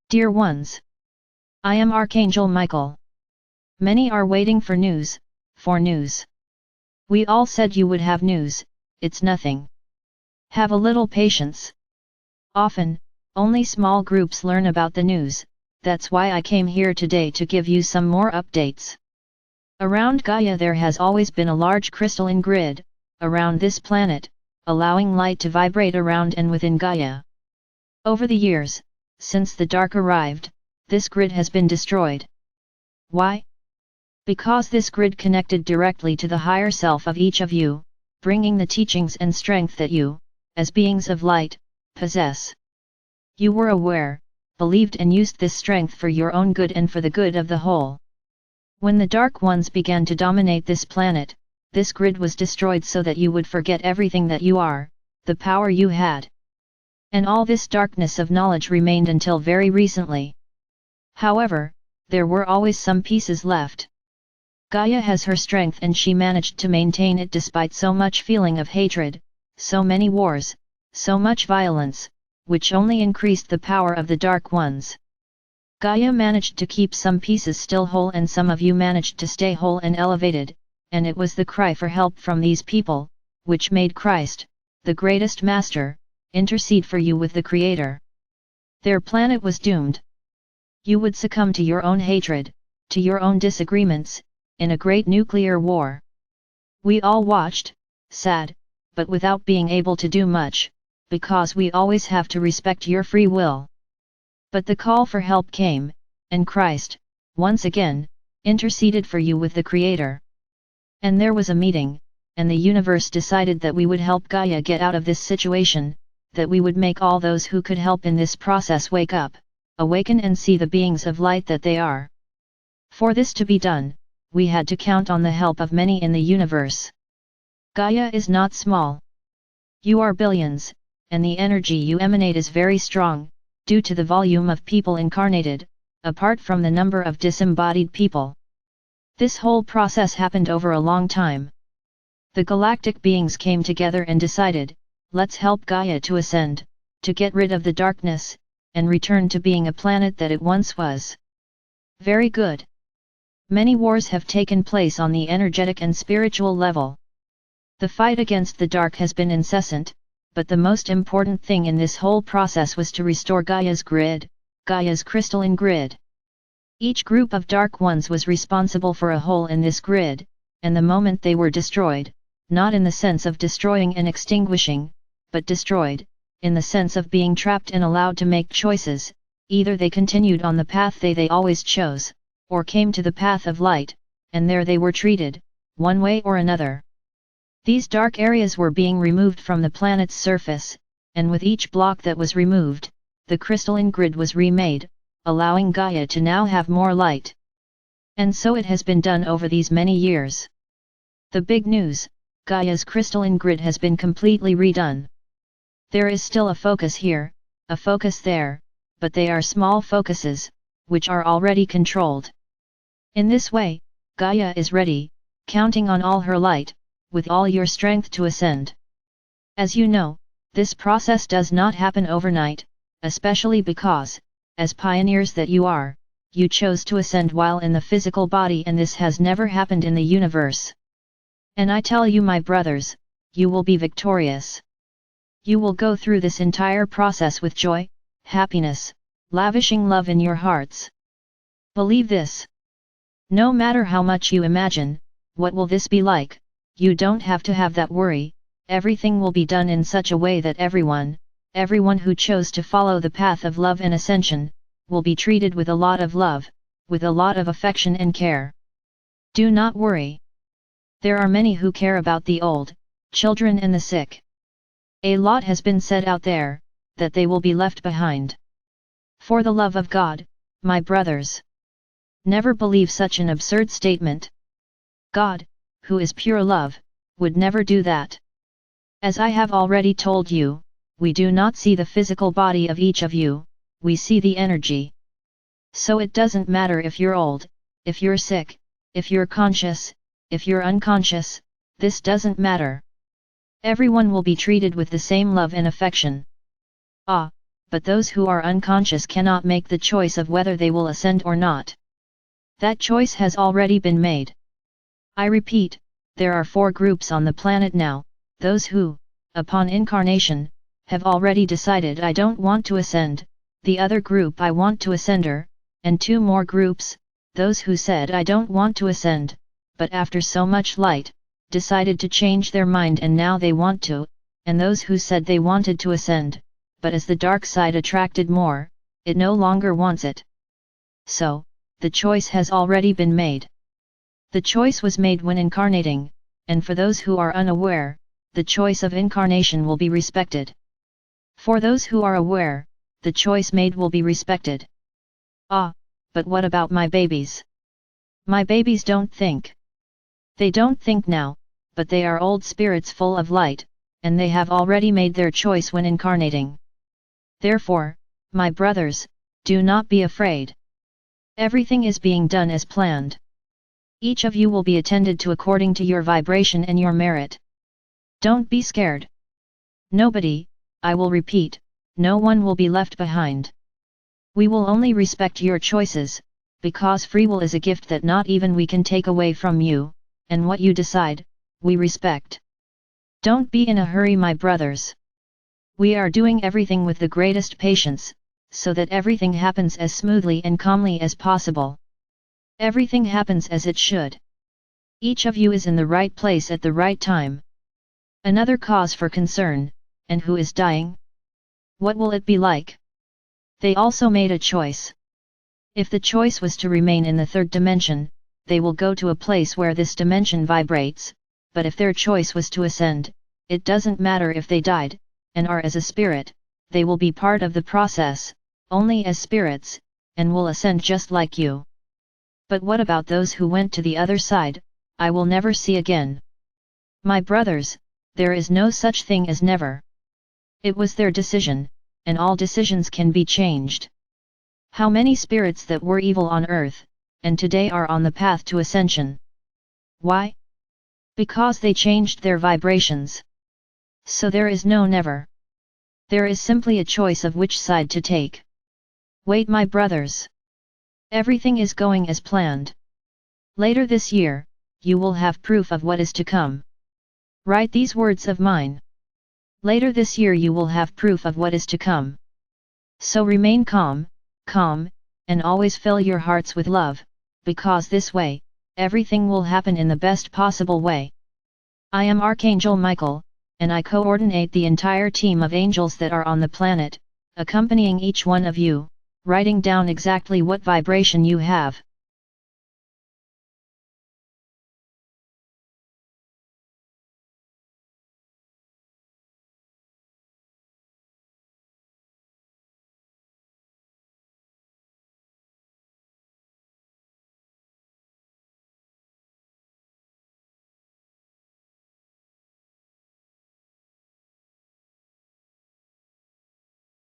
Dear ones, I am Archangel Michael. Many are waiting for news, for news. We all said you would have news, it's nothing. Have a little patience. Often, only small groups learn about the news, that's why I came here today to give you some more updates. Around Gaia there has always been a large crystalline grid, around this planet, allowing light to vibrate around and within Gaia. Over the years, since the dark arrived, this grid has been destroyed. Why? Because this grid connected directly to the higher self of each of you, bringing the teachings and strength that you, as beings of light, possess. You were aware, believed and used this strength for your own good and for the good of the whole. When the Dark Ones began to dominate this planet, this grid was destroyed so that you would forget everything that you are, the power you had. And all this darkness of knowledge remained until very recently. However, there were always some pieces left. Gaia has her strength and she managed to maintain it despite so much feeling of hatred, so many wars, so much violence, which only increased the power of the Dark Ones. Gaia managed to keep some pieces still whole and some of you managed to stay whole and elevated, and it was the cry for help from these people, which made Christ, the greatest master, intercede for you with the Creator. Their planet was doomed. You would succumb to your own hatred, to your own disagreements, in a great nuclear war. We all watched, sad, but without being able to do much, because we always have to respect your free will. But the call for help came, and Christ, once again, interceded for you with the Creator. And there was a meeting, and the universe decided that we would help Gaia get out of this situation, that we would make all those who could help in this process wake up, awaken and see the beings of light that they are. For this to be done, we had to count on the help of many in the universe. Gaia is not small. You are billions, and the energy you emanate is very strong, due to the volume of people incarnated, apart from the number of disembodied people. This whole process happened over a long time. The galactic beings came together and decided, let's help Gaia to ascend, to get rid of the darkness, and return to being a planet that it once was. Very good. Many wars have taken place on the energetic and spiritual level. The fight against the dark has been incessant, but the most important thing in this whole process was to restore Gaia's grid, Gaia's crystalline grid. Each group of Dark Ones was responsible for a hole in this grid, and the moment they were destroyed, not in the sense of destroying and extinguishing, but destroyed, in the sense of being trapped and allowed to make choices, either they continued on the path they always chose, or came to the path of light, and there they were treated, one way or another. These dark areas were being removed from the planet's surface, and with each block that was removed, the crystalline grid was remade, allowing Gaia to now have more light. And so it has been done over these many years. The big news, Gaia's crystalline grid has been completely redone. There is still a focus here, a focus there, but they are small focuses, which are already controlled. In this way, Gaia is ready, counting on all her light, with all your strength to ascend. As you know, this process does not happen overnight, especially because, as pioneers that you are, you chose to ascend while in the physical body and this has never happened in the universe. And I tell you my brothers, you will be victorious. You will go through this entire process with joy, happiness, lavishing love in your hearts. Believe this. No matter how much you imagine, what will this be like, you don't have to have that worry, everything will be done in such a way that everyone who chose to follow the path of love and ascension, will be treated with a lot of love, with a lot of affection and care. Do not worry. There are many who care about the old, children and the sick. A lot has been said out there, that they will be left behind. For the love of God, my brothers, never believe such an absurd statement. God, who is pure love, would never do that. As I have already told you, we do not see the physical body of each of you, we see the energy. So it doesn't matter if you're old, if you're sick, if you're conscious, if you're unconscious, this doesn't matter. Everyone will be treated with the same love and affection. Ah, but those who are unconscious cannot make the choice of whether they will ascend or not. That choice has already been made. I repeat, there are 4 groups on the planet now: those who, upon incarnation, have already decided I don't want to ascend, the other group I want to ascender, and 2 more groups, those who said I don't want to ascend, but after so much light, decided to change their mind and now they want to, and those who said they wanted to ascend, but as the dark side attracted more, it no longer wants it. So, the choice has already been made. The choice was made when incarnating, and for those who are unaware, the choice of incarnation will be respected. For those who are aware, the choice made will be respected. Ah, but what about my babies? My babies don't think. They don't think now, but they are old spirits full of light, and they have already made their choice when incarnating. Therefore, my brothers, do not be afraid. Everything is being done as planned. Each of you will be attended to according to your vibration and your merit. Don't be scared. Nobody, I will repeat, no one will be left behind. We will only respect your choices, because free will is a gift that not even we can take away from you, and what you decide, we respect. Don't be in a hurry, my brothers. We are doing everything with the greatest patience, so that everything happens as smoothly and calmly as possible. Everything happens as it should. Each of you is in the right place at the right time. Another cause for concern, and who is dying? What will it be like? They also made a choice. If the choice was to remain in the 3rd dimension, they will go to a place where this dimension vibrates, but if their choice was to ascend, it doesn't matter if they died, and are as a spirit, they will be part of the process, only as spirits, and will ascend just like you. But what about those who went to the other side, I will never see again? My brothers, there is no such thing as never. It was their decision, and all decisions can be changed. How many spirits that were evil on earth, and today are on the path to ascension? Why? Because they changed their vibrations. So there is no never. There is simply a choice of which side to take. Wait, my brothers. Everything is going as planned. Later this year, you will have proof of what is to come. Write these words of mine. Later this year you will have proof of what is to come. So remain calm, and always fill your hearts with love, because this way, everything will happen in the best possible way. I am Archangel Michael, and I coordinate the entire team of angels that are on the planet, accompanying each one of you, writing down exactly what vibration you have.